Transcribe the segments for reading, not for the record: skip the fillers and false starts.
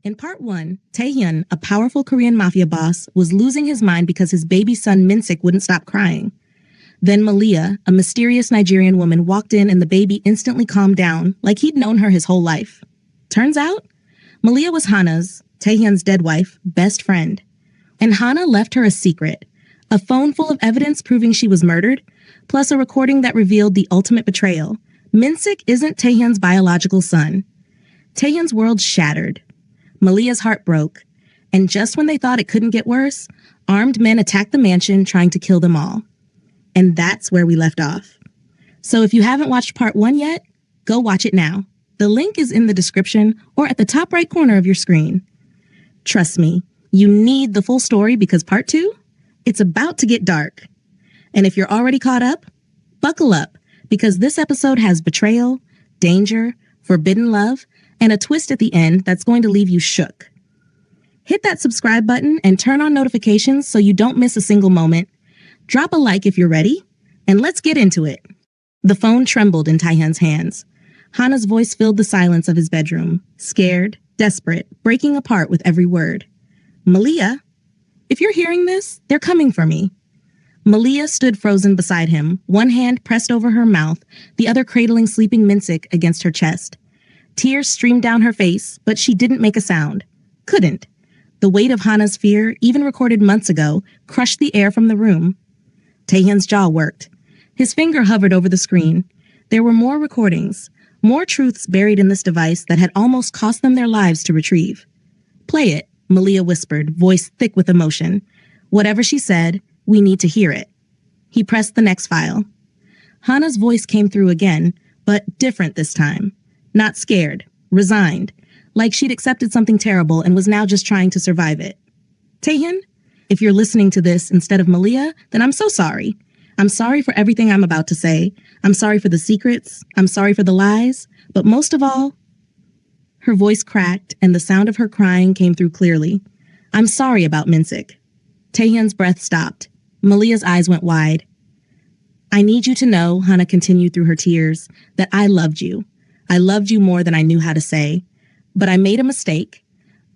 In part 1, Taehyun, a powerful Korean mafia boss, was losing his mind because his baby son Minsik wouldn't stop crying. Then Malia, a mysterious Nigerian woman, walked in and the baby instantly calmed down, like he'd known her his whole life. Turns out, Malia was Hana's, Taehyun's dead wife, best friend. And Hana left her a secret, a phone full of evidence proving she was murdered, plus a recording that revealed the ultimate betrayal. Minsik isn't Taehyun's biological son. Taehyun's world shattered. Malia's heart broke, and just when they thought it couldn't get worse, armed men attacked the mansion trying to kill them all. And that's where we left off. So if you haven't watched part 1 yet, go watch it now. The link is in the description or at the top right corner of your screen. Trust me, you need the full story because part 2, it's about to get dark. And if you're already caught up, buckle up because this episode has betrayal, danger, forbidden love, and a twist at the end that's going to leave you shook. Hit that subscribe button and turn on notifications so you don't miss a single moment. Drop a like if you're ready, and let's get into it. The phone trembled in Taehyun's hands. Hana's voice filled the silence of his bedroom, scared, desperate, breaking apart with every word. Malia, if you're hearing this, they're coming for me. Malia stood frozen beside him, one hand pressed over her mouth, the other cradling sleeping Minsik against her chest. Tears streamed down her face, but she didn't make a sound. Couldn't. The weight of Hana's fear, even recorded months ago, crushed the air from the room. Taehyun's jaw worked. His finger hovered over the screen. There were more recordings, more truths buried in this device that had almost cost them their lives to retrieve. Play it, Malia whispered, voice thick with emotion. Whatever she said, we need to hear it. He pressed the next file. Hana's voice came through again, but different this time. Not scared, resigned, like she'd accepted something terrible and was now just trying to survive it. Taehyun, if you're listening to this instead of Malia, then I'm so sorry. I'm sorry for everything I'm about to say. I'm sorry for the secrets. I'm sorry for the lies. But most of all, her voice cracked and the sound of her crying came through clearly. I'm sorry about Minsik. Taehyun's breath stopped. Malia's eyes went wide. I need you to know, Hana continued through her tears, that I loved you. I loved you more than I knew how to say. But I made a mistake,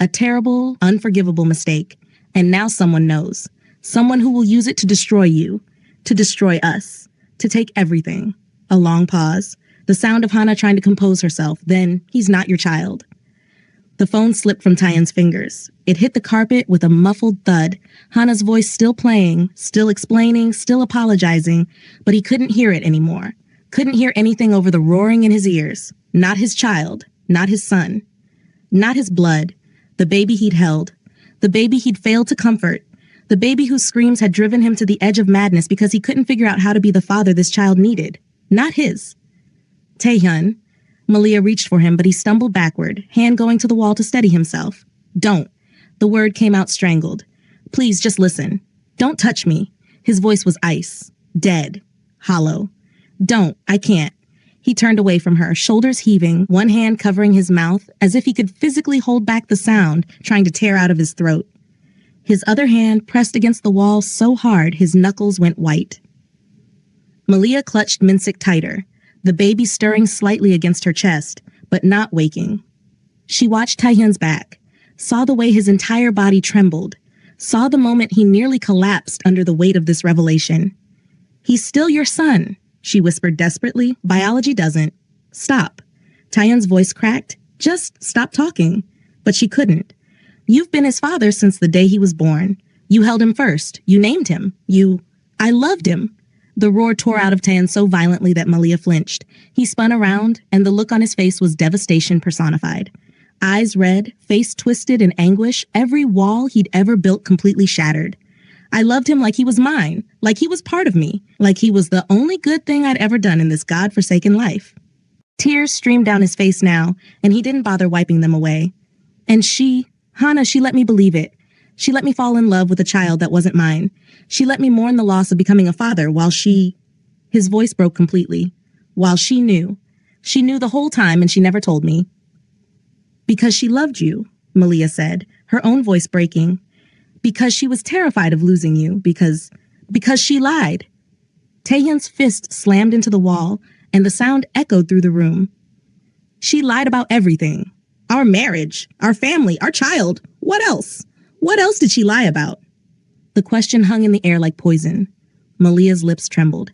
a terrible, unforgivable mistake, and now someone knows. Someone who will use it to destroy you, to destroy us, to take everything. A long pause, the sound of Hana trying to compose herself, then he's not your child. The phone slipped from Taehyun's fingers. It hit the carpet with a muffled thud, Hana's voice still playing, still explaining, still apologizing, but he couldn't hear it anymore. Couldn't hear anything over the roaring in his ears. Not his child, not his son. Not his blood, the baby he'd held, the baby he'd failed to comfort, the baby whose screams had driven him to the edge of madness because he couldn't figure out how to be the father this child needed. Not his. Taehyun. Malia reached for him, but he stumbled backward, hand going to the wall to steady himself. Don't. The word came out strangled. Please, just listen. Don't touch me. His voice was ice. Dead. Hollow. Don't. I can't. He turned away from her, shoulders heaving, one hand covering his mouth, as if he could physically hold back the sound, trying to tear out of his throat. His other hand pressed against the wall so hard his knuckles went white. Malia clutched Minsik tighter, the baby stirring slightly against her chest, but not waking. She watched Taehyun's back, saw the way his entire body trembled, saw the moment he nearly collapsed under the weight of this revelation. He's still your son, she whispered desperately. Biology doesn't. Stop. Taehyun's voice cracked. Just stop talking. But she couldn't. You've been his father since the day he was born. You held him first. You named him. I loved him. The roar tore out of Taehyun so violently that Malia flinched. He spun around, and the look on his face was devastation personified. Eyes red, face twisted in anguish, every wall he'd ever built completely shattered. I loved him like he was mine, like he was part of me, like he was the only good thing I'd ever done in this God-forsaken life. Tears streamed down his face now, and he didn't bother wiping them away. And Hana, she let me believe it. She let me fall in love with a child that wasn't mine. She let me mourn the loss of becoming a father while his voice broke completely. While she knew. She knew the whole time and she never told me. Because she loved you, Malia said, her own voice breaking. Because she was terrified of losing you, because she lied. Taehyun's fist slammed into the wall, and the sound echoed through the room. She lied about everything. Our marriage, our family, our child. What else? What else did she lie about? The question hung in the air like poison. Malia's lips trembled.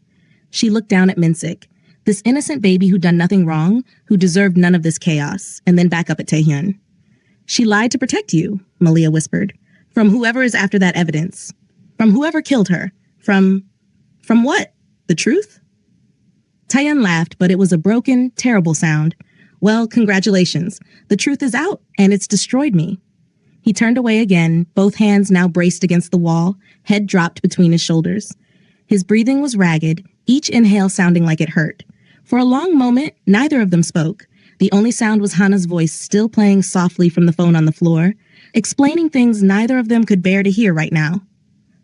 She looked down at Minsik, this innocent baby who'd done nothing wrong, who deserved none of this chaos, and then back up at Taehyun. She lied to protect you, Malia whispered. From whoever is after that evidence. From whoever killed her. From what? The truth? Taehyun laughed, but it was a broken, terrible sound. Well, congratulations. The truth is out, and it's destroyed me. He turned away again, both hands now braced against the wall, head dropped between his shoulders. His breathing was ragged, each inhale sounding like it hurt. For a long moment, neither of them spoke. The only sound was Hana's voice still playing softly from the phone on the floor, explaining things neither of them could bear to hear right now.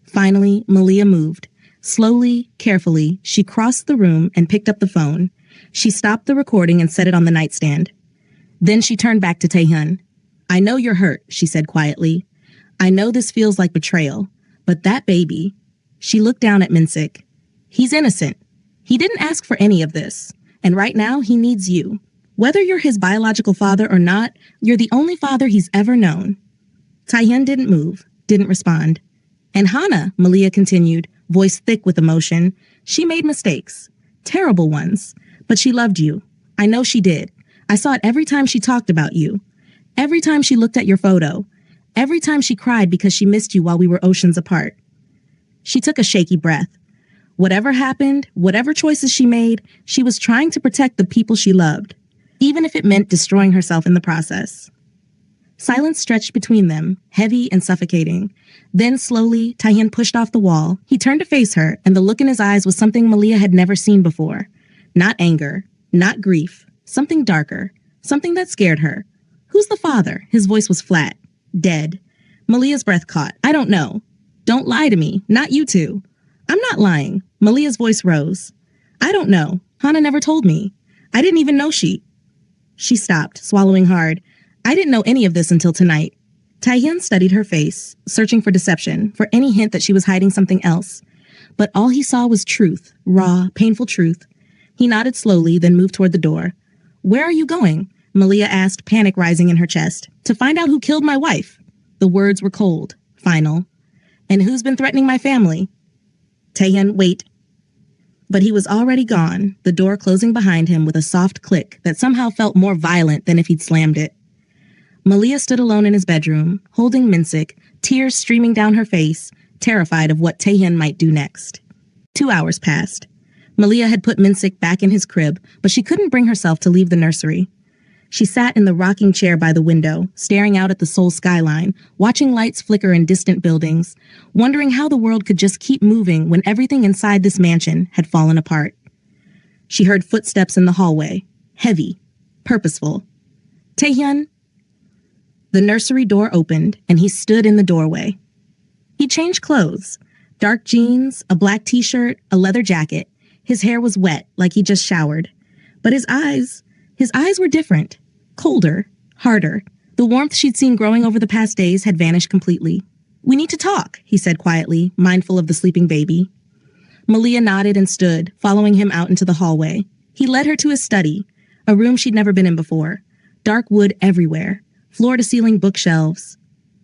Finally, Malia moved. Slowly, carefully, she crossed the room and picked up the phone. She stopped the recording and set it on the nightstand. Then she turned back to Taehyun. I know you're hurt, she said quietly. I know this feels like betrayal, but that baby... She looked down at Minsik. He's innocent. He didn't ask for any of this, and right now he needs you. Whether you're his biological father or not, you're the only father he's ever known. Taehyun didn't move, didn't respond. And Hana, Malia continued, voice thick with emotion, she made mistakes. Terrible ones. But she loved you. I know she did. I saw it every time she talked about you. Every time she looked at your photo. Every time she cried because she missed you while we were oceans apart. She took a shaky breath. Whatever happened, whatever choices she made, she was trying to protect the people she loved, even if it meant destroying herself in the process. Silence stretched between them, heavy and suffocating. Then slowly, Taehyun pushed off the wall. He turned to face her, and the look in his eyes was something Malia had never seen before. Not anger, not grief, something darker, something that scared her. Who's the father? His voice was flat, dead. Malia's breath caught. I don't know. Don't lie to me, not you two. I'm not lying. Malia's voice rose. I don't know. Hana never told me. I didn't even know she... She stopped, swallowing hard. I didn't know any of this until tonight. Taehyun studied her face, searching for deception, for any hint that she was hiding something else. But all he saw was truth, raw, painful truth. He nodded slowly, then moved toward the door. Where are you going? Malia asked, panic rising in her chest. To find out who killed my wife. The words were cold, final. And who's been threatening my family? Taehyun, wait. But he was already gone, the door closing behind him with a soft click that somehow felt more violent than if he'd slammed it. Malia stood alone in his bedroom, holding Minsik, tears streaming down her face, terrified of what Taehyun might do next. 2 hours passed. Malia had put Minsik back in his crib, but she couldn't bring herself to leave the nursery. She sat in the rocking chair by the window, staring out at the Seoul skyline, watching lights flicker in distant buildings, wondering how the world could just keep moving when everything inside this mansion had fallen apart. She heard footsteps in the hallway, heavy, purposeful. Taehyun? The nursery door opened, and he stood in the doorway. He changed clothes, dark jeans, a black t-shirt, a leather jacket. His hair was wet, like he just showered. But his eyes were different, colder, harder. The warmth she'd seen growing over the past days had vanished completely. We need to talk, he said quietly, mindful of the sleeping baby. Malia nodded and stood, following him out into the hallway. He led her to his study, a room she'd never been in before. Dark wood everywhere, floor-to-ceiling bookshelves.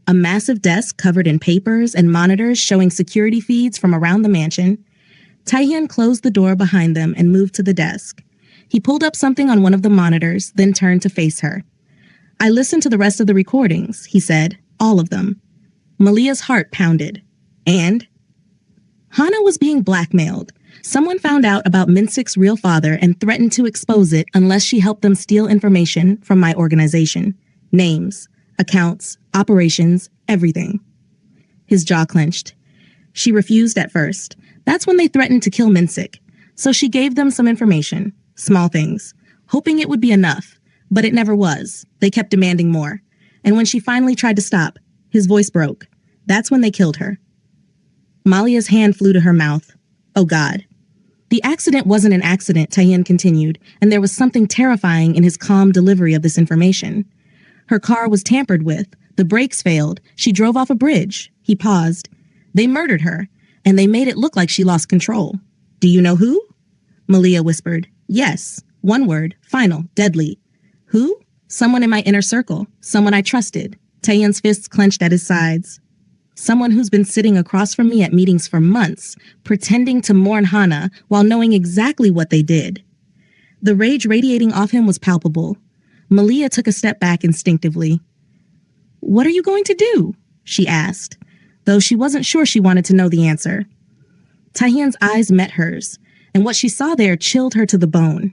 A massive desk covered in papers and monitors showing security feeds from around the mansion. Taehyun closed the door behind them and moved to the desk. He pulled up something on one of the monitors, then turned to face her. I listened to the rest of the recordings, he said, all of them. Malia's heart pounded. And? Hana was being blackmailed. Someone found out about Minsik's real father and threatened to expose it unless she helped them steal information from my organization. Names, accounts, operations, everything. His jaw clenched. She refused at first. That's when they threatened to kill Minsik. So she gave them some information, small things, hoping it would be enough. But it never was. They kept demanding more. And when she finally tried to stop, his voice broke. That's when they killed her. Malia's hand flew to her mouth. Oh, God. The accident wasn't an accident, Taehyun continued, and there was something terrifying in his calm delivery of this information. Her car was tampered with. The brakes failed. She drove off a bridge. He paused. They murdered her, and they made it look like she lost control. Do you know who? Malia whispered. Yes. One word. Final. Deadly. Who? Someone in my inner circle. Someone I trusted. Taehyun's fists clenched at his sides. Someone who's been sitting across from me at meetings for months, pretending to mourn Hana while knowing exactly what they did. The rage radiating off him was palpable. Malia took a step back instinctively. "What are you going to do?" she asked, though she wasn't sure she wanted to know the answer. Taehyun's eyes met hers, and what she saw there chilled her to the bone.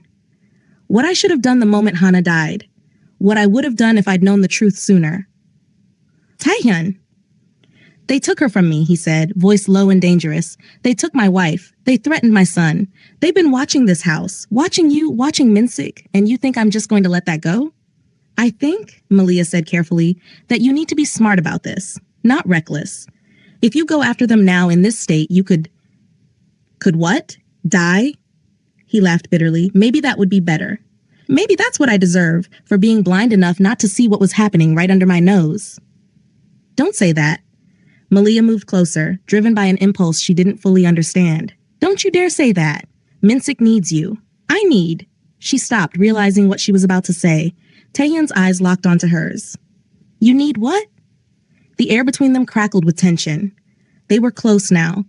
What I should have done the moment Hana died. What I would have done if I'd known the truth sooner. "Taehyun!" "They took her from me," he said, voice low and dangerous. "They took my wife. They threatened my son. They've been watching this house, watching you, watching Minsik, and you think I'm just going to let that go?" "I think," Malia said carefully, "that you need to be smart about this, not reckless. If you go after them now in this state, you could... Could what? Die?" He laughed bitterly. "Maybe that would be better. Maybe that's what I deserve for being blind enough not to see what was happening right under my nose." "Don't say that." Malia moved closer, driven by an impulse she didn't fully understand. "Don't you dare say that. Minsik needs you. I need..." She stopped, realizing what she was about to say. Taehyun's eyes locked onto hers. "You need what?" The air between them crackled with tension. They were close now.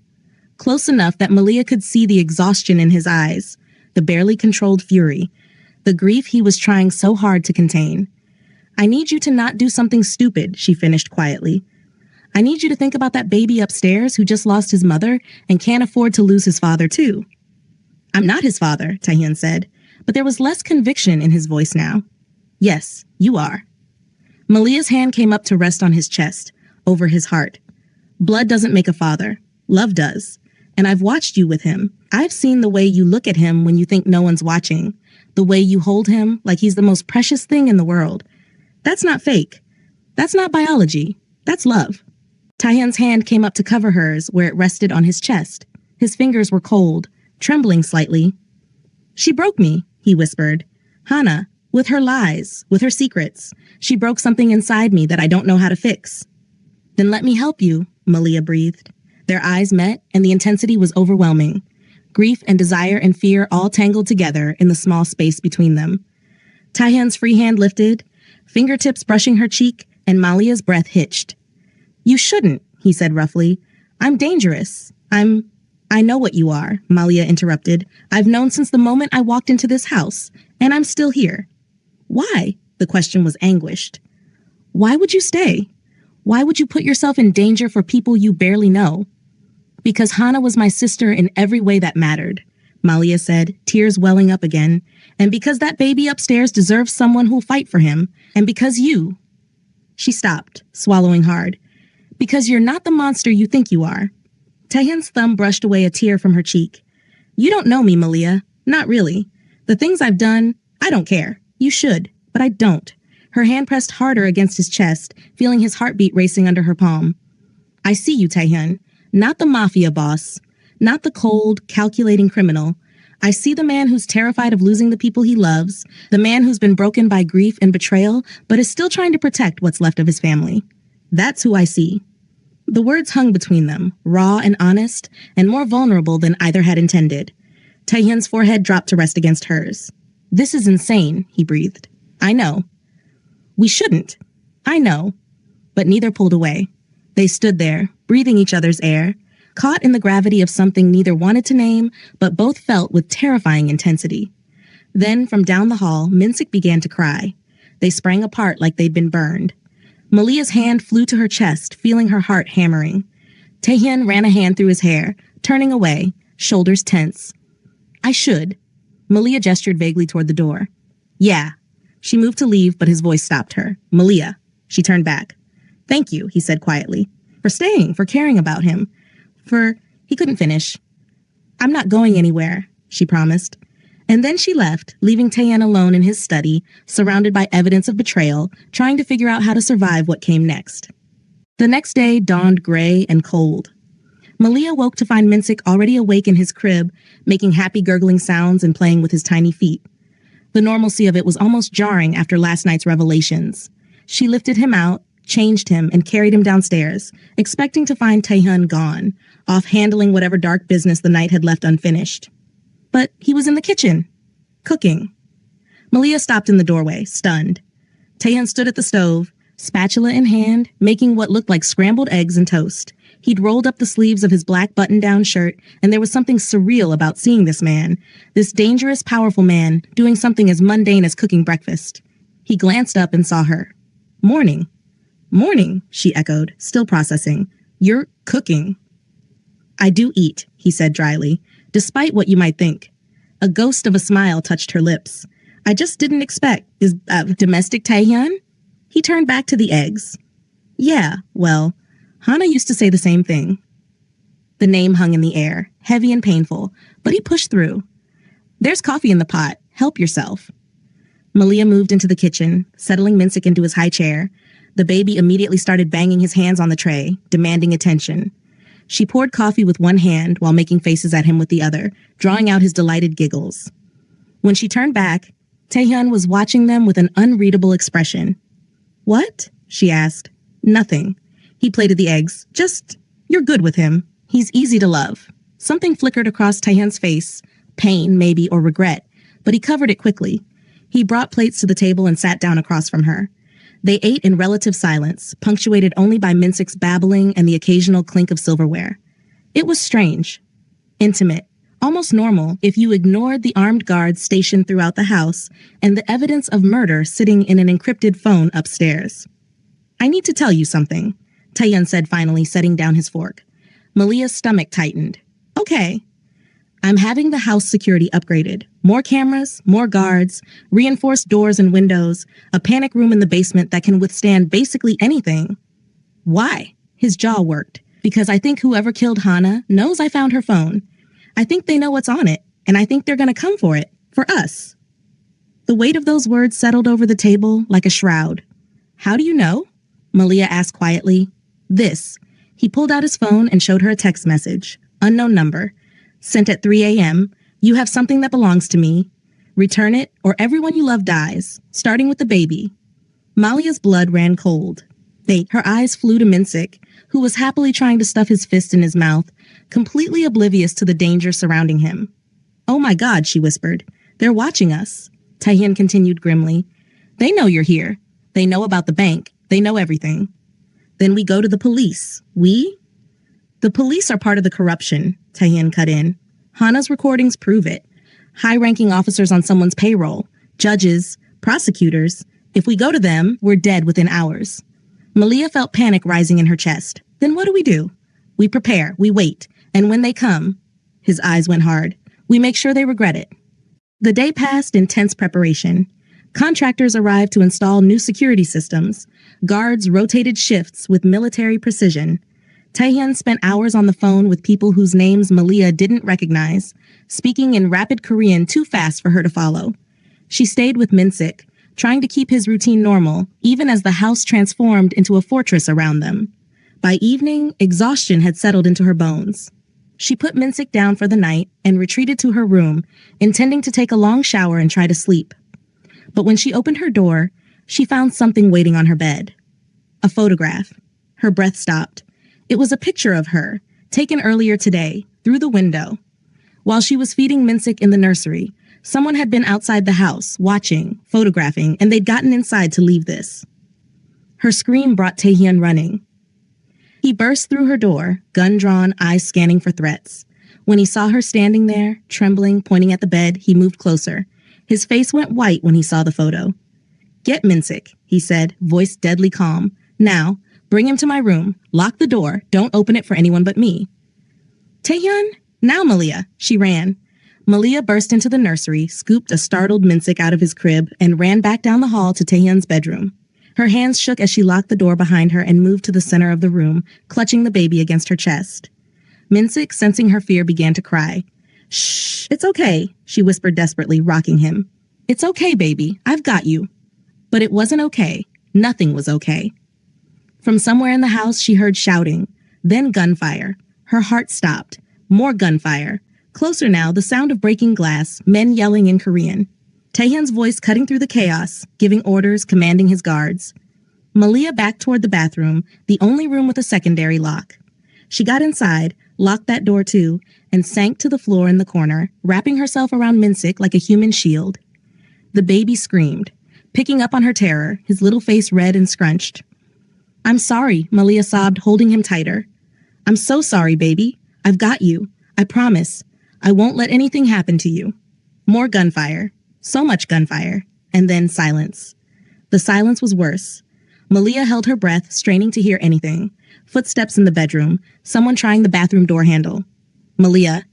Close enough that Malia could see the exhaustion in his eyes, the barely controlled fury, the grief he was trying so hard to contain. "I need you to not do something stupid," she finished quietly. "I need you to think about that baby upstairs who just lost his mother and can't afford to lose his father too." "I'm not his father," Taehyun said, but there was less conviction in his voice now. "Yes, you are." Malia's hand came up to rest on his chest, over his heart. "Blood doesn't make a father. Love does. And I've watched you with him. I've seen the way you look at him when you think no one's watching, the way you hold him like he's the most precious thing in the world. That's not fake. That's not biology. That's love." Taehyun's hand came up to cover hers where it rested on his chest. His fingers were cold, trembling slightly. "She broke me," he whispered. "Hana, with her lies, with her secrets. She broke something inside me that I don't know how to fix." "Then let me help you," Malia breathed. Their eyes met, and the intensity was overwhelming. Grief and desire and fear all tangled together in the small space between them. Taehyun's free hand lifted, fingertips brushing her cheek, and Malia's breath hitched. "You shouldn't," he said roughly. "I'm dangerous. I know what you are," Malia interrupted. "I've known since the moment I walked into this house, and I'm still here." "Why?" The question was anguished. "Why would you stay? Why would you put yourself in danger for people you barely know?" "Because Hana was my sister in every way that mattered," Malia said, tears welling up again. "And because that baby upstairs deserves someone who'll fight for him. And because you..." She stopped, swallowing hard. "Because you're not the monster you think you are." Taehyun's thumb brushed away a tear from her cheek. "You don't know me, Malia. Not really. The things I've done, I don't care. You should, but I don't." Her hand pressed harder against his chest, feeling his heartbeat racing under her palm. "I see you, Taehyun. Not the Mafia boss. Not the cold, calculating criminal. I see the man who's terrified of losing the people he loves, the man who's been broken by grief and betrayal, but is still trying to protect what's left of his family. That's who I see." The words hung between them, raw and honest, and more vulnerable than either had intended. Taehyun's forehead dropped to rest against hers. "This is insane," he breathed. "I know." "We shouldn't." "I know." But neither pulled away. They stood there, breathing each other's air, caught in the gravity of something neither wanted to name, but both felt with terrifying intensity. Then, from down the hall, Minsik began to cry. They sprang apart like they'd been burned. Malia's hand flew to her chest, feeling her heart hammering. Taehyun ran a hand through his hair, turning away, shoulders tense. "I should." Malia gestured vaguely toward the door. "Yeah." She moved to leave, but his voice stopped her. "Malia." She turned back. "Thank you," he said quietly. "For staying, for caring about him. He couldn't finish. "I'm not going anywhere," she promised. And then she left, leaving Taehyun alone in his study, surrounded by evidence of betrayal, trying to figure out how to survive what came next. The next day dawned gray and cold. Malia woke to find Minsik already awake in his crib, making happy gurgling sounds and playing with his tiny feet. The normalcy of it was almost jarring after last night's revelations. She lifted him out, changed him, and carried him downstairs, expecting to find Taehyun gone, off handling whatever dark business the night had left unfinished. But he was in the kitchen, cooking. Malia stopped in the doorway, stunned. Taehyun stood at the stove, spatula in hand, making what looked like scrambled eggs and toast. He'd rolled up the sleeves of his black button-down shirt, and there was something surreal about seeing this man, this dangerous, powerful man, doing something as mundane as cooking breakfast. He glanced up and saw her. Morning. Morning, she echoed, still processing. You're cooking. I do eat, he said dryly, despite what you might think. A ghost of a smile touched her lips. I just didn't expect. Is domestic Taehyun? He turned back to the eggs. Yeah, well, Hana used to say the same thing. The name hung in the air, heavy and painful, but he pushed through. There's coffee in the pot. Help yourself. Malia moved into the kitchen, settling Minsik into his high chair. The baby immediately started banging his hands on the tray, demanding attention. She poured coffee with one hand while making faces at him with the other, drawing out his delighted giggles. When she turned back, Taehyun was watching them with an unreadable expression. What? She asked. Nothing. He plated the eggs. Just, you're good with him. He's easy to love. Something flickered across Taehyun's face, pain, maybe, or regret, but he covered it quickly. He brought plates to the table and sat down across from her. They ate in relative silence, punctuated only by Minsik's babbling and the occasional clink of silverware. It was strange, intimate, almost normal if you ignored the armed guards stationed throughout the house and the evidence of murder sitting in an encrypted phone upstairs. I need to tell you something, Taehyun said finally, setting down his fork. Malia's stomach tightened. Okay. I'm having the house security upgraded. More cameras, more guards, reinforced doors and windows, a panic room in the basement that can withstand basically anything. Why? His jaw worked. Because I think whoever killed Hana knows I found her phone. I think they know what's on it, and I think they're going to come for it. For us. The weight of those words settled over the table like a shroud. How do you know? Malia asked quietly. This. He pulled out his phone and showed her a text message. Unknown number. Sent at 3 a.m. You have something that belongs to me. Return it, or everyone you love dies, starting with the baby. Malia's blood ran cold. Her eyes flew to Minsik, who was happily trying to stuff his fist in his mouth, completely oblivious to the danger surrounding him. Oh my God, she whispered. They're watching us. Taehyun continued grimly. They know you're here. They know about the bank. They know everything. Then we go to the police. We? The police are part of the corruption, Taehyun cut in. Hana's recordings prove it. High-ranking officers on someone's payroll, judges, prosecutors. If we go to them, we're dead within hours. Malia felt panic rising in her chest. Then what do? We prepare, we wait, and when they come, his eyes went hard, we make sure they regret it. The day passed in tense preparation. Contractors arrived to install new security systems. Guards rotated shifts with military precision. Taehyun spent hours on the phone with people whose names Malia didn't recognize, speaking in rapid Korean too fast for her to follow. She stayed with Minsik, trying to keep his routine normal, even as the house transformed into a fortress around them. By evening, exhaustion had settled into her bones. She put Minsik down for the night and retreated to her room, intending to take a long shower and try to sleep. But when she opened her door, she found something waiting on her bed. A photograph. Her breath stopped. It was a picture of her, taken earlier today, through the window. While she was feeding Minsik in the nursery, someone had been outside the house, watching, photographing, and they'd gotten inside to leave this. Her scream brought Taehyun running. He burst through her door, gun drawn, eyes scanning for threats. When he saw her standing there, trembling, pointing at the bed, he moved closer. His face went white when he saw the photo. Get Minsik, he said, voice deadly calm. Now, bring him to my room. Lock the door. Don't open it for anyone but me. Taehyun? Now, Malia. She ran. Malia burst into the nursery, scooped a startled Minsik out of his crib, and ran back down the hall to Taehyun's bedroom. Her hands shook as she locked the door behind her and moved to the center of the room, clutching the baby against her chest. Minsik, sensing her fear, began to cry. Shh, it's okay, she whispered desperately, rocking him. It's okay, baby. I've got you. But it wasn't okay. Nothing was okay. From somewhere in the house, she heard shouting, then gunfire. Her heart stopped. More gunfire. Closer now, the sound of breaking glass, men yelling in Korean. Taehyun's voice cutting through the chaos, giving orders, commanding his guards. Malia backed toward the bathroom, the only room with a secondary lock. She got inside, locked that door too, and sank to the floor in the corner, wrapping herself around Minsik like a human shield. The baby screamed. picking up on her terror, his little face red and scrunched. I'm sorry, Malia sobbed, holding him tighter. I'm so sorry, baby. I've got you. I promise. I won't let anything happen to you. More gunfire. So much gunfire. And then silence. The silence was worse. Malia held her breath, straining to hear anything. Footsteps in the bedroom. Someone trying the bathroom door handle. Malia.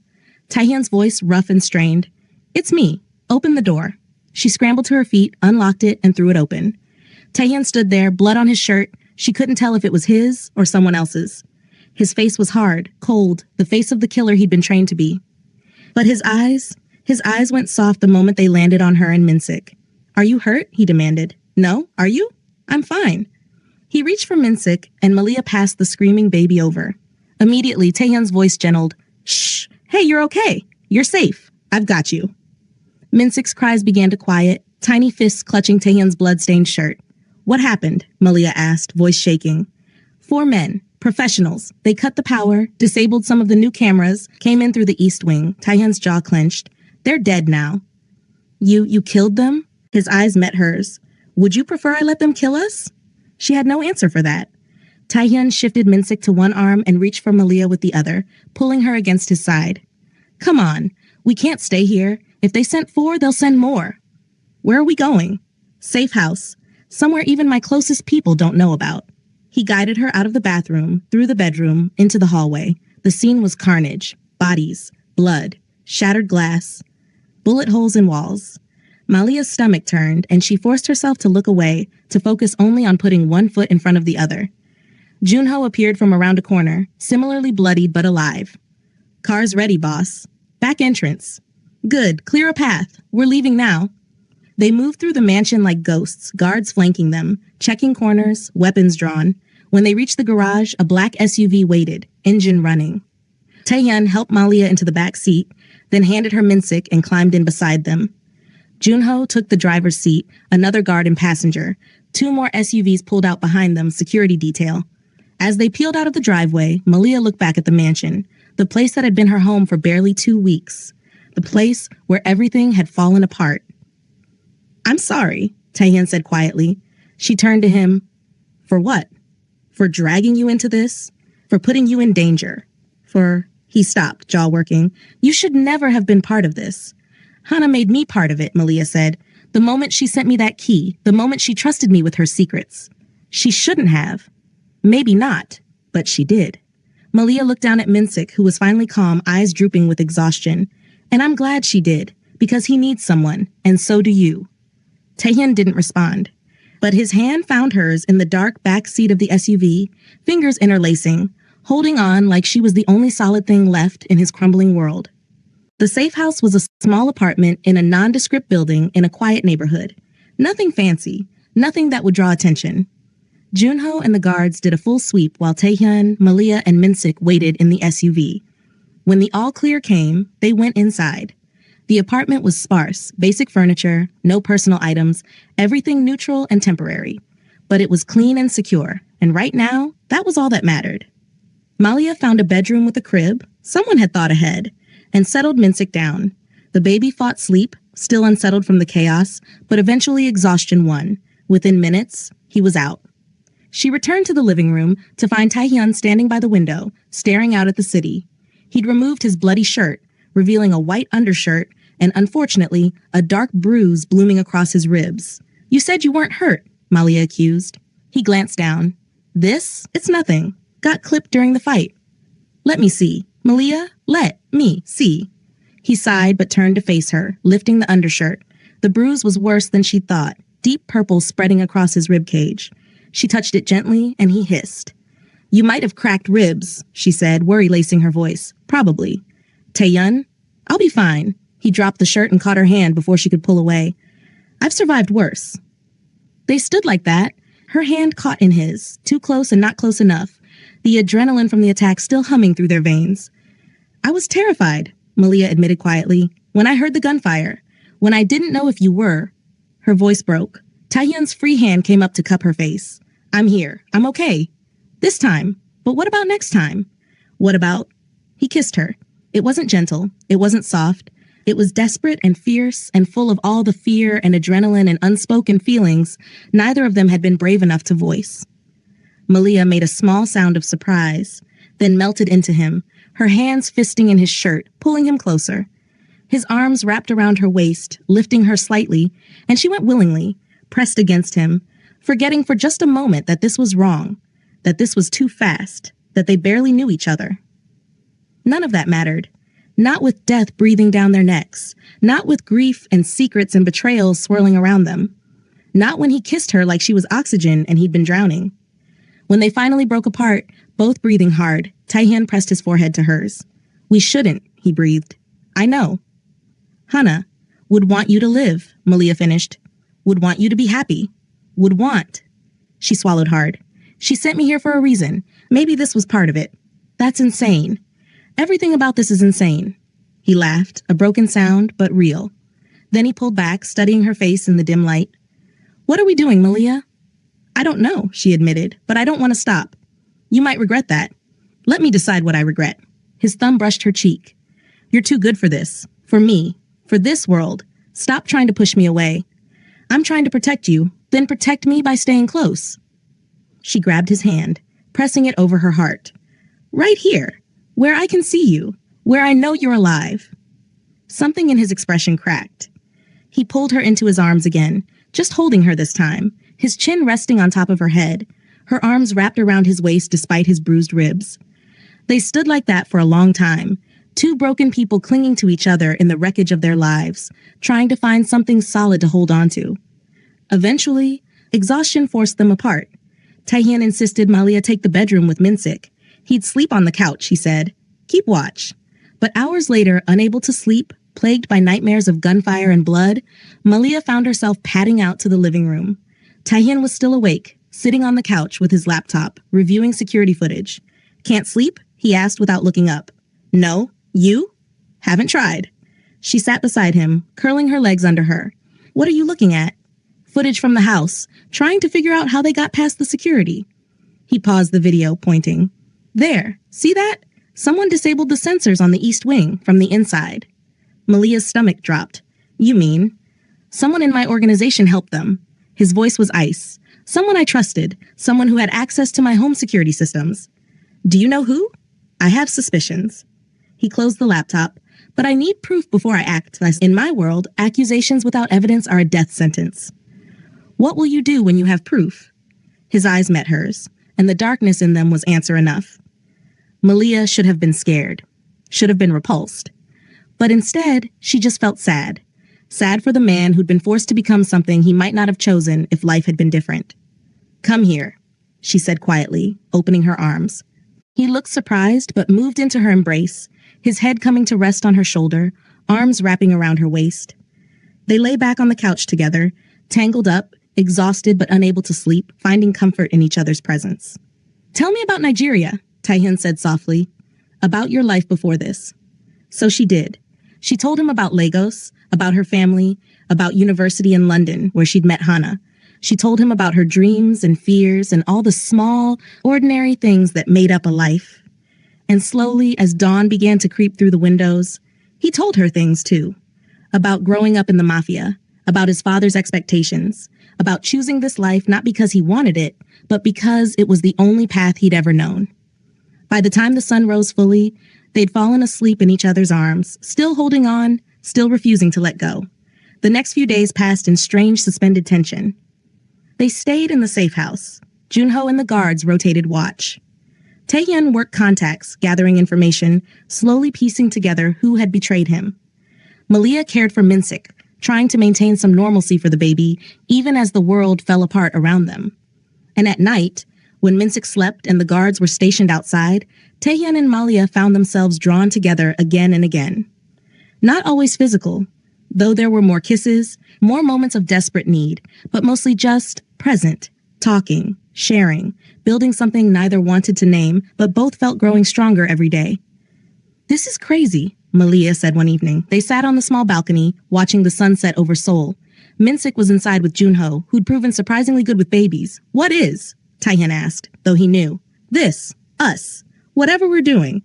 Taehyun's voice rough and strained. It's me. Open the door. She scrambled to her feet, unlocked it, and threw it open. Taehyun stood there, blood on his shirt. She couldn't tell if it was his or someone else's. His face was hard, cold, the face of the killer he'd been trained to be. But his eyes went soft the moment they landed on her and Minsik. Are you hurt? He demanded. No, are you? I'm fine. He reached for Minsik, and Malia passed the screaming baby over. Immediately, Taehyun's voice gentled. Shh! Hey, you're okay. You're safe. I've got you. Minsik's cries began to quiet, tiny fists clutching Taehyun's blood-stained shirt. What happened? Malia asked, voice shaking. 4 men, professionals. They cut the power, disabled some of the new cameras, came in through the east wing. Taehyun's jaw clenched. They're dead now. You killed them? His eyes met hers. Would you prefer I let them kill us? She had no answer for that. Taehyun shifted Minsik to one arm and reached for Malia with the other, pulling her against his side. Come on. We can't stay here. If they sent 4, they'll send more. Where are we going? Safe house. Somewhere even my closest people don't know about. He guided her out of the bathroom, through the bedroom, into the hallway. The scene was carnage. Bodies. Blood. Shattered glass. Bullet holes in walls. Malia's stomach turned, and she forced herself to look away, to focus only on putting one foot in front of the other. Junho appeared from around a corner, similarly bloodied but alive. Car's ready, boss. Back entrance. Good, clear a path. We're leaving now. They moved through the mansion like ghosts, guards flanking them, checking corners, weapons drawn. When they reached the garage, a black SUV waited, engine running. Taehyun helped Malia into the back seat, then handed her Minsik and climbed in beside them. Junho took the driver's seat, another guard and passenger. 2 more SUVs pulled out behind them, security detail. As they peeled out of the driveway, Malia looked back at the mansion, the place that had been her home for barely 2 weeks. The place where everything had fallen apart. I'm sorry, Taehyun said quietly. She turned to him. For what? For dragging you into this? For putting you in danger? He stopped, jaw working. You should never have been part of this. Hana made me part of it, Malia said. The moment she sent me that key, the moment she trusted me with her secrets. She shouldn't have. Maybe not, but she did. Malia looked down at Minsik, who was finally calm, eyes drooping with exhaustion. And I'm glad she did, because he needs someone, and so do you. Taehyun didn't respond, but his hand found hers in the dark back seat of the SUV, fingers interlacing, holding on like she was the only solid thing left in his crumbling world. The safe house was a small apartment in a nondescript building in a quiet neighborhood. Nothing fancy, nothing that would draw attention. Junho and the guards did a full sweep while Taehyun, Malia, and Minsik waited in the SUV. When the all-clear came, they went inside. The apartment was sparse, basic furniture, no personal items, everything neutral and temporary. But it was clean and secure, and right now, that was all that mattered. Malia found a bedroom with a crib, someone had thought ahead, and settled Minsik down. The baby fought sleep, still unsettled from the chaos, but eventually exhaustion won. Within minutes, he was out. She returned to the living room to find Taehyun standing by the window, staring out at the city. He'd removed his bloody shirt, revealing a white undershirt and, unfortunately, a dark bruise blooming across his ribs. You said you weren't hurt, Malia accused. He glanced down. This? It's nothing. Got clipped during the fight. Let me see. Malia, let me see. He sighed but turned to face her, lifting the undershirt. The bruise was worse than she'd thought, deep purple spreading across his ribcage. She touched it gently, and he hissed. You might have cracked ribs, she said, worry lacing her voice. Probably. Taehyun? I'll be fine. He dropped the shirt and caught her hand before she could pull away. I've survived worse. They stood like that, her hand caught in his, too close and not close enough, the adrenaline from the attack still humming through their veins. I was terrified, Malia admitted quietly, when I heard the gunfire, when I didn't know if you were. Her voice broke. Taehyun's free hand came up to cup her face. I'm here. I'm okay. This time. But what about next time? What about... He kissed her. It wasn't gentle. It wasn't soft. It was desperate and fierce and full of all the fear and adrenaline and unspoken feelings neither of them had been brave enough to voice. Malia made a small sound of surprise, then melted into him, her hands fisting in his shirt, pulling him closer. His arms wrapped around her waist, lifting her slightly, and she went willingly, pressed against him, forgetting for just a moment that this was wrong, that this was too fast, that they barely knew each other. None of that mattered. Not with death breathing down their necks, not with grief and secrets and betrayals swirling around them. Not when he kissed her like she was oxygen and he'd been drowning. When they finally broke apart, both breathing hard, Taihan pressed his forehead to hers. "We shouldn't," he breathed. "I know." "Hana, would want you to live," Malia finished. "Would want you to be happy. Would want." She swallowed hard. "She sent me here for a reason. Maybe this was part of it. That's insane. Everything about this is insane." He laughed, a broken sound, but real. Then he pulled back, studying her face in the dim light. "What are we doing, Malia?" "I don't know," she admitted, "but I don't want to stop. You might regret that. Let me decide what I regret." His thumb brushed her cheek. "You're too good for this. For me. For this world. Stop trying to push me away. I'm trying to protect you, then protect me by staying close." She grabbed his hand, pressing it over her heart. "Right here, where I can see you, where I know you're alive." Something in his expression cracked. He pulled her into his arms again, just holding her this time, his chin resting on top of her head, her arms wrapped around his waist despite his bruised ribs. They stood like that for a long time, two broken people clinging to each other in the wreckage of their lives, trying to find something solid to hold on to. Eventually, exhaustion forced them apart. Taihan insisted Malia take the bedroom with Minsik. He'd sleep on the couch, he said. Keep watch. But hours later, unable to sleep, plagued by nightmares of gunfire and blood, Malia found herself padding out to the living room. Taihan was still awake, sitting on the couch with his laptop, reviewing security footage. "Can't sleep?" he asked without looking up. "No. You?" "Haven't tried." She sat beside him, curling her legs under her. "What are you looking at?" "Footage from the house, trying to figure out how they got past the security." He paused the video, pointing. "There, see that? Someone disabled the sensors on the east wing from the inside." Malia's stomach dropped. "You mean?" "Someone in my organization helped them." His voice was ice. "Someone I trusted, someone who had access to my home security systems." "Do you know who?" "I have suspicions." He closed the laptop. "But I need proof before I act. In my world, accusations without evidence are a death sentence." "What will you do when you have proof?" His eyes met hers, and the darkness in them was answer enough. Malia should have been scared, should have been repulsed. But instead, she just felt sad. Sad for the man who'd been forced to become something he might not have chosen if life had been different. "Come here," she said quietly, opening her arms. He looked surprised but moved into her embrace, his head coming to rest on her shoulder, arms wrapping around her waist. They lay back on the couch together, tangled up, exhausted but unable to sleep, finding comfort in each other's presence. "Tell me about Nigeria," Taihan said softly. "About your life before this." So she did. She told him about Lagos, about her family, about university in London, where she'd met Hana. She told him about her dreams and fears and all the small, ordinary things that made up a life. And slowly, as dawn began to creep through the windows, he told her things too. About growing up in the Mafia, about his father's expectations, about choosing this life not because he wanted it, but because it was the only path he'd ever known. By the time the sun rose fully, they'd fallen asleep in each other's arms, still holding on, still refusing to let go. The next few days passed in strange suspended tension. They stayed in the safe house. Junho and the guards rotated watch. Taehyun worked contacts, gathering information, slowly piecing together who had betrayed him. Malia cared for Minsik, trying to maintain some normalcy for the baby, even as the world fell apart around them. And at night, when Minsik slept and the guards were stationed outside, Taehyun and Malia found themselves drawn together again and again. Not always physical, though there were more kisses, more moments of desperate need, but mostly just present, talking, sharing, building something neither wanted to name, but both felt growing stronger every day. "This is crazy," Malia said one evening. They sat on the small balcony, watching the sunset over Seoul. Minsik was inside with Junho, who'd proven surprisingly good with babies. "What is?" Taehyun asked, though he knew. "This. Us. Whatever we're doing.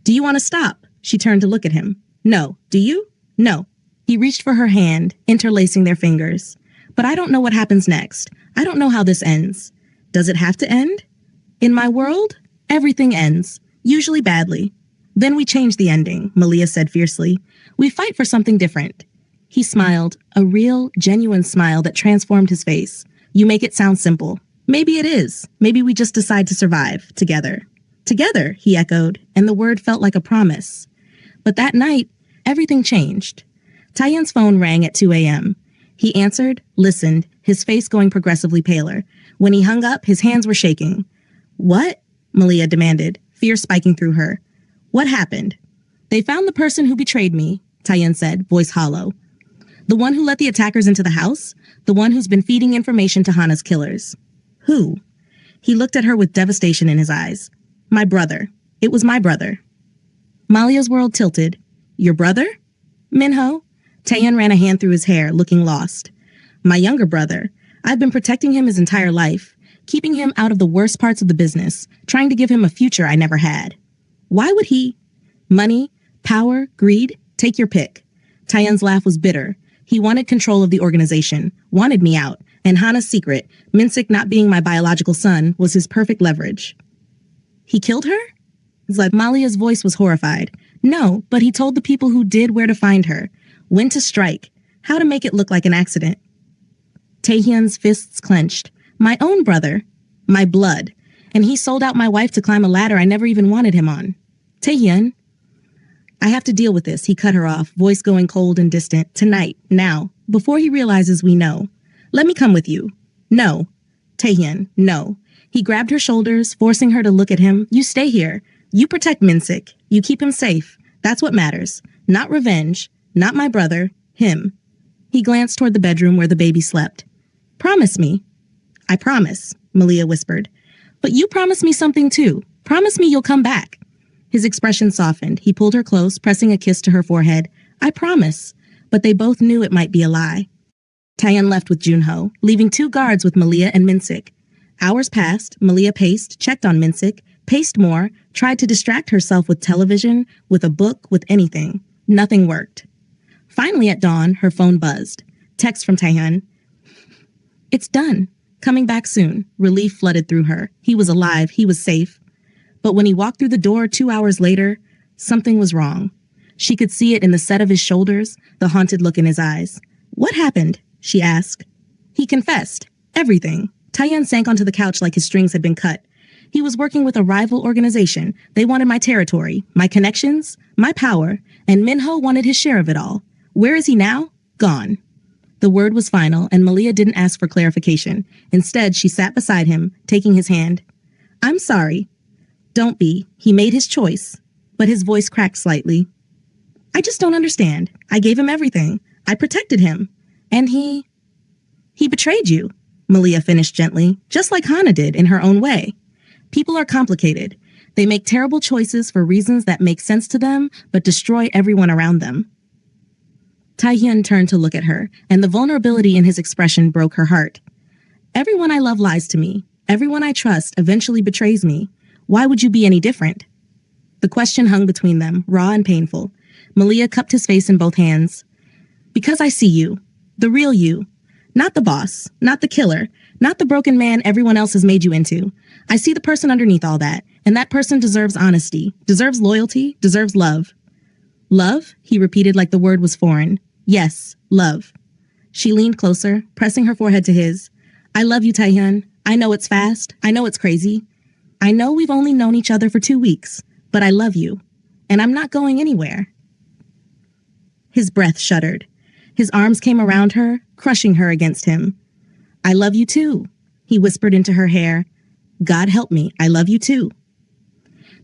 Do you want to stop?" She turned to look at him. "No. Do you?" No. He reached for her hand, interlacing their fingers. But I don't know what happens next. I don't know how this ends. Does it have to end? In my world, everything ends, usually badly. Then we change the ending, Malia said fiercely. We fight for something different. He smiled, a real, genuine smile that transformed his face. You make it sound simple. Maybe it is. Maybe we just decide to survive, together. Together, he echoed, and the word felt like a promise. But that night, everything changed. Tyen's phone rang at 2 a.m. He answered, listened, his face going progressively paler. When he hung up, his hands were shaking. What? Malia demanded, fear spiking through her. What happened? They found the person who betrayed me, Tyen said, voice hollow. The one who let the attackers into the house? The one who's been feeding information to Hana's killers. Who? He looked at her with devastation in his eyes. My brother. It was my brother. Malia's world tilted. Your brother? Minho? Tyen ran a hand through his hair, looking lost. My younger brother. I've been protecting him his entire life, keeping him out of the worst parts of the business, trying to give him a future I never had. Why would he? Money? Power? Greed? Take your pick. Tyen's laugh was bitter. He wanted control of the organization, wanted me out, and Hana's secret, Minsik not being my biological son, was his perfect leverage. He killed her? Malia's voice was horrified. No, but he told the people who did where to find her, when to strike, how to make it look like an accident. Taehyun's fists clenched. My own brother. My blood. And he sold out my wife to climb a ladder I never even wanted him on. Taehyun. I have to deal with this, he cut her off, voice going cold and distant. Tonight, now, before he realizes we know. Let me come with you. No. Taehyun, no. He grabbed her shoulders, forcing her to look at him. You stay here. You protect Minsik. You keep him safe. That's what matters. Not revenge. Not my brother. Him. He glanced toward the bedroom where the baby slept. Promise me. I promise, Malia whispered. But you promise me something too. Promise me you'll come back. His expression softened. He pulled her close, pressing a kiss to her forehead. I promise. But they both knew it might be a lie. Tyen left with Junho, leaving 2 guards with Malia and Minsik. Hours passed. Malia paced, checked on Minsik, paced more, tried to distract herself with television, with a book, with anything. Nothing worked. Finally, at dawn, her phone buzzed. Text from Taehyun. It's done. Coming back soon. Relief flooded through her. He was alive. He was safe. But when he walked through the door 2 hours later, something was wrong. She could see it in the set of his shoulders, the haunted look in his eyes. What happened? She asked. He confessed. Everything. Tyen sank onto the couch like his strings had been cut. He was working with a rival organization. They wanted my territory, my connections, my power, and Minho wanted his share of it all. Where is he now? Gone. The word was final, and Malia didn't ask for clarification. Instead, she sat beside him, taking his hand. I'm sorry. Don't be. He made his choice. But his voice cracked slightly. I just don't understand. I gave him everything. I protected him. And he betrayed you, Malia finished gently, just like Hana did in her own way. People are complicated. They make terrible choices for reasons that make sense to them, but destroy everyone around them. Taehyun turned to look at her, and the vulnerability in his expression broke her heart. Everyone I love lies to me. Everyone I trust eventually betrays me. Why would you be any different? The question hung between them, raw and painful. Malia cupped his face in both hands. Because I see you. The real you. Not the boss. Not the killer. Not the broken man everyone else has made you into. I see the person underneath all that, and that person deserves honesty, deserves loyalty, deserves love. Love? He repeated like the word was foreign. Yes, love. She leaned closer, pressing her forehead to his. I love you, Taehyun. I know it's fast. I know it's crazy. I know we've only known each other for 2 weeks, but I love you, and I'm not going anywhere. His breath shuddered. His arms came around her, crushing her against him. I love you too, he whispered into her hair. God help me, I love you too.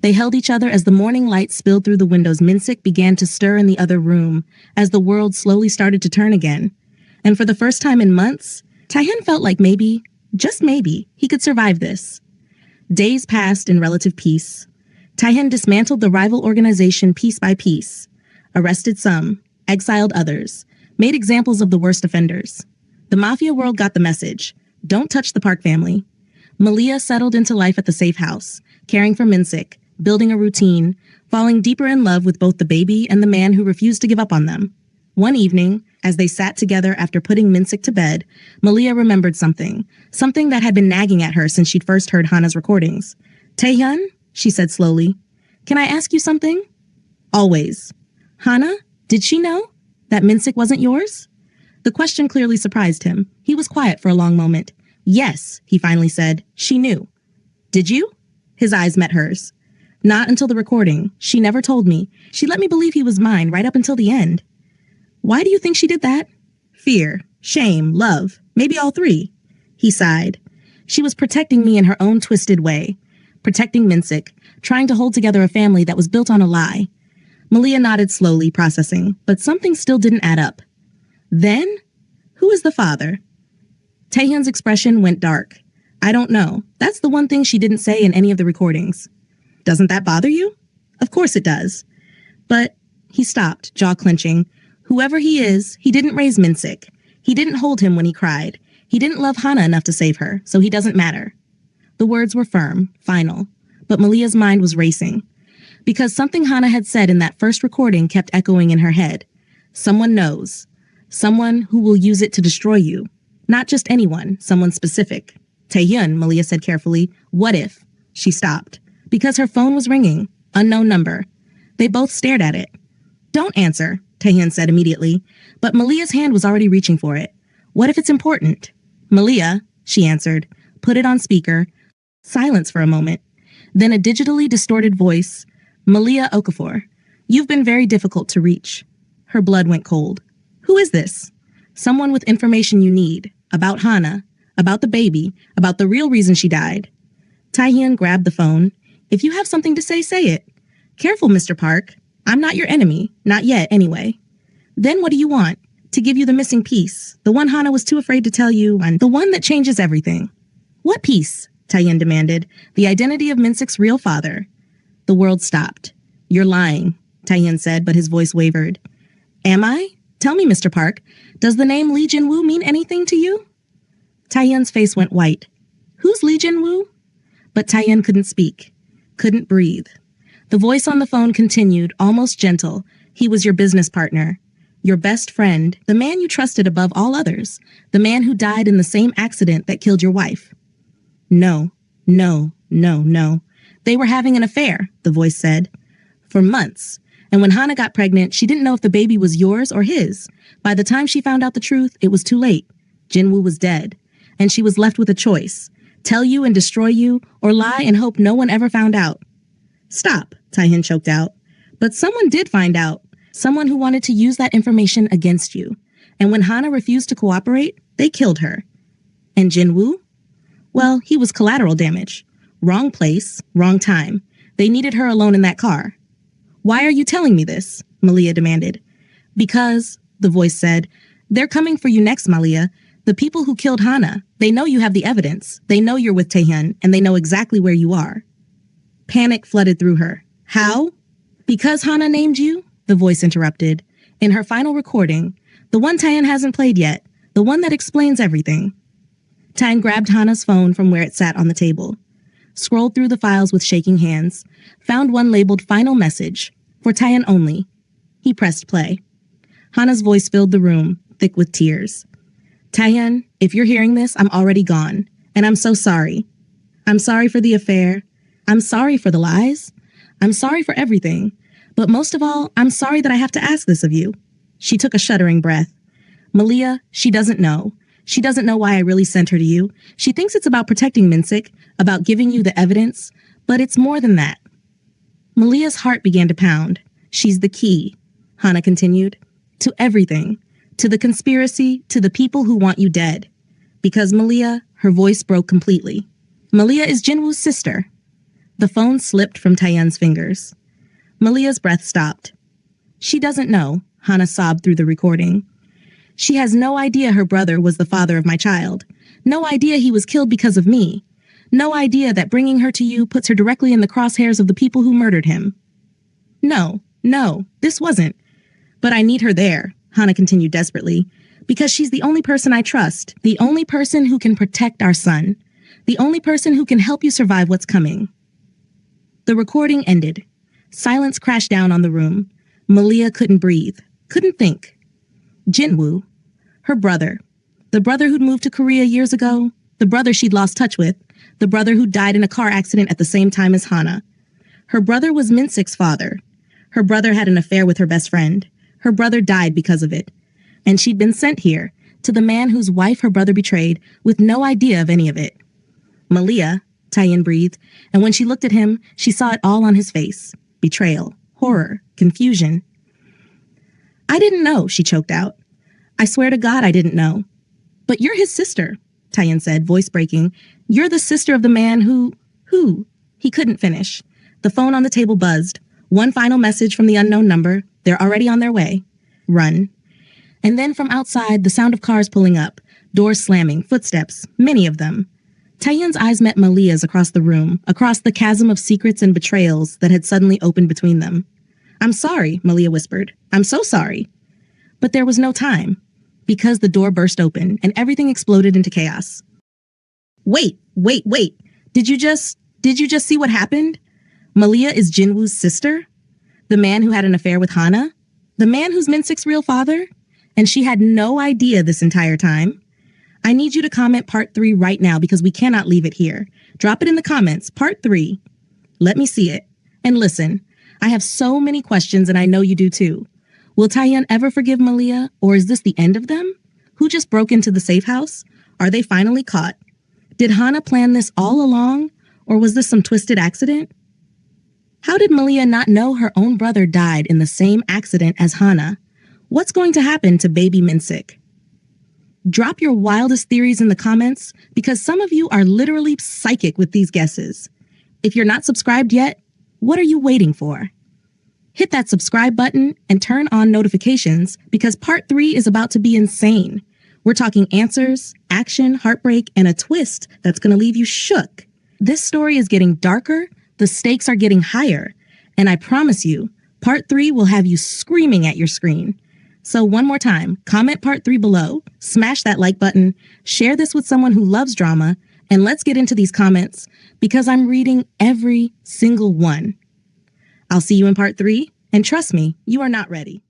They held each other as the morning light spilled through the windows. Minsik began to stir in the other room, as the world slowly started to turn again. And for the first time in months, Taehyun felt like maybe, just maybe, he could survive this. Days passed in relative peace. Taehyun dismantled the rival organization piece by piece, arrested some, exiled others, made examples of the worst offenders. The Mafia world got the message. Don't touch the Park family. Malia settled into life at the safe house, caring for Minsik, building a routine, falling deeper in love with both the baby and the man who refused to give up on them. One evening, as they sat together after putting Minsik to bed, Malia remembered something that had been nagging at her since she'd first heard Hana's recordings. Taehyun, she said slowly, can I ask you something? Always. Hana, did she know that Minsik wasn't yours? The question clearly surprised him. He was quiet for a long moment. Yes, he finally said. She knew. Did you? His eyes met hers. Not until the recording. She never told me. She let me believe he was mine right up until the end. Why do you think she did that? Fear, shame, love, maybe all three. He sighed. She was protecting me in her own twisted way. Protecting Minsik, trying to hold together a family that was built on a lie. Malia nodded slowly, processing, but something still didn't add up. Then? Who is the father? Taehyun's expression went dark. I don't know. That's the one thing she didn't say in any of the recordings. Doesn't that bother you? Of course it does. But he stopped, jaw clenching. Whoever he is, he didn't raise Minsik. He didn't hold him when he cried. He didn't love Hana enough to save her, so he doesn't matter. The words were firm, final, but Malia's mind was racing. Because something Hana had said in that first recording kept echoing in her head. Someone knows. Someone who will use it to destroy you. Not just anyone, someone specific. Taehyun, Malia said carefully. What if? She stopped. Because her phone was ringing. Unknown number. They both stared at it. Don't answer, Taehyun said immediately, but Malia's hand was already reaching for it. What if it's important? Malia, she answered. Put it on speaker. Silence for a moment. Then a digitally distorted voice. Malia Okafor. You've been very difficult to reach. Her blood went cold. Who is this? Someone with information you need. About Hana. About the baby. About the real reason she died. Taehyun grabbed the phone. If you have something to say, say it. Careful, Mr. Park. I'm not your enemy. Not yet, anyway. Then what do you want? To give you the missing piece. The one Hana was too afraid to tell you, and the one that changes everything. What piece? Taehyun demanded. The identity of Minsik's real father. The world stopped. You're lying, Taehyun said, but his voice wavered. Am I? Tell me, Mr. Park, does the name Lee Jin-woo mean anything to you? Taehyun's face went white. Who's Lee Jin-woo? But Taehyun couldn't speak, couldn't breathe. The voice on the phone continued, almost gentle. He was your business partner, your best friend, the man you trusted above all others, the man who died in the same accident that killed your wife. No, no, no, no. They were having an affair, the voice said. For months. And when Hana got pregnant, she didn't know if the baby was yours or his. By the time she found out the truth, it was too late. Jin-woo was dead. And she was left with a choice. Tell you and destroy you, or lie and hope no one ever found out. Stop, Taehyun choked out. But someone did find out. Someone who wanted to use that information against you. And when Hana refused to cooperate, they killed her. And Jin-woo? Well, he was collateral damage. Wrong place, wrong time. They needed her alone in that car. Why are you telling me this? Malia demanded. Because, the voice said, they're coming for you next, Malia. The people who killed Hana, they know you have the evidence. They know you're with Taehyun, and they know exactly where you are. Panic flooded through her. How? Because Hana named you? The voice interrupted. In her final recording, the one Taehyun hasn't played yet, the one that explains everything. Taehyun grabbed Hana's phone from where it sat on the table, scrolled through the files with shaking hands, found one labeled Final Message, for Taehyun only. He pressed play. Hana's voice filled the room, thick with tears. Taehyun, if you're hearing this, I'm already gone, and I'm so sorry. I'm sorry for the affair. I'm sorry for the lies. I'm sorry for everything. But most of all, I'm sorry that I have to ask this of you. She took a shuddering breath. Malia, she doesn't know. She doesn't know why I really sent her to you. She thinks it's about protecting Minsik, about giving you the evidence, but it's more than that. Malia's heart began to pound. She's the key, Hana continued, to everything, to the conspiracy, to the people who want you dead. Because Malia, her voice broke completely. Malia is Jinwoo's sister. The phone slipped from Taehyun's fingers. Malia's breath stopped. She doesn't know, Hana sobbed through the recording. She has no idea her brother was the father of my child. No idea he was killed because of me. No idea that bringing her to you puts her directly in the crosshairs of the people who murdered him. No, this wasn't. But I need her there, Hana continued desperately, because she's the only person I trust, the only person who can protect our son, the only person who can help you survive what's coming. The recording ended. Silence crashed down on the room. Malia couldn't breathe, couldn't think. Jinwoo, her brother, the brother who'd moved to Korea years ago, the brother she'd lost touch with, the brother who died in a car accident at the same time as Hana. Her brother was Minsik's father. Her brother had an affair with her best friend. Her brother died because of it. And she'd been sent here, to the man whose wife her brother betrayed, with no idea of any of it. Malia, Taeyeon breathed, and when she looked at him, she saw it all on his face. Betrayal, horror, confusion. I didn't know, she choked out. I swear to God I didn't know. But you're his sister, Taeyeon said, voice breaking. You're the sister of the man who? He couldn't finish. The phone on the table buzzed. One final message from the unknown number. They're already on their way. Run. And then from outside, the sound of cars pulling up, doors slamming, footsteps, many of them. Taeyeon's eyes met Malia's across the room, across the chasm of secrets and betrayals that had suddenly opened between them. I'm sorry, Malia whispered. I'm so sorry. But there was no time, because the door burst open and everything exploded into chaos. Wait. Did you just see what happened? Malia is Jinwoo's sister? The man who had an affair with Hana? The man who's Minsik's real father? And she had no idea this entire time? I need you to comment part 3 right now because we cannot leave it here. Drop it in the comments, part 3. Let me see it. And listen, I have so many questions and I know you do too. Will Taeyeon ever forgive Malia, or is this the end of them? Who just broke into the safe house? Are they finally caught? Did Hana plan this all along, or was this some twisted accident? How did Malia not know her own brother died in the same accident as Hana? What's going to happen to baby Minsik? Drop your wildest theories in the comments because some of you are literally psychic with these guesses. If you're not subscribed yet, what are you waiting for? Hit that subscribe button and turn on notifications because part 3 is about to be insane. We're talking answers, action, heartbreak, and a twist that's going to leave you shook. This story is getting darker, the stakes are getting higher, and I promise you, part 3 will have you screaming at your screen. So one more time, comment part 3 below, smash that like button, share this with someone who loves drama, and let's get into these comments because I'm reading every single one. I'll see you in part 3, and trust me, you are not ready.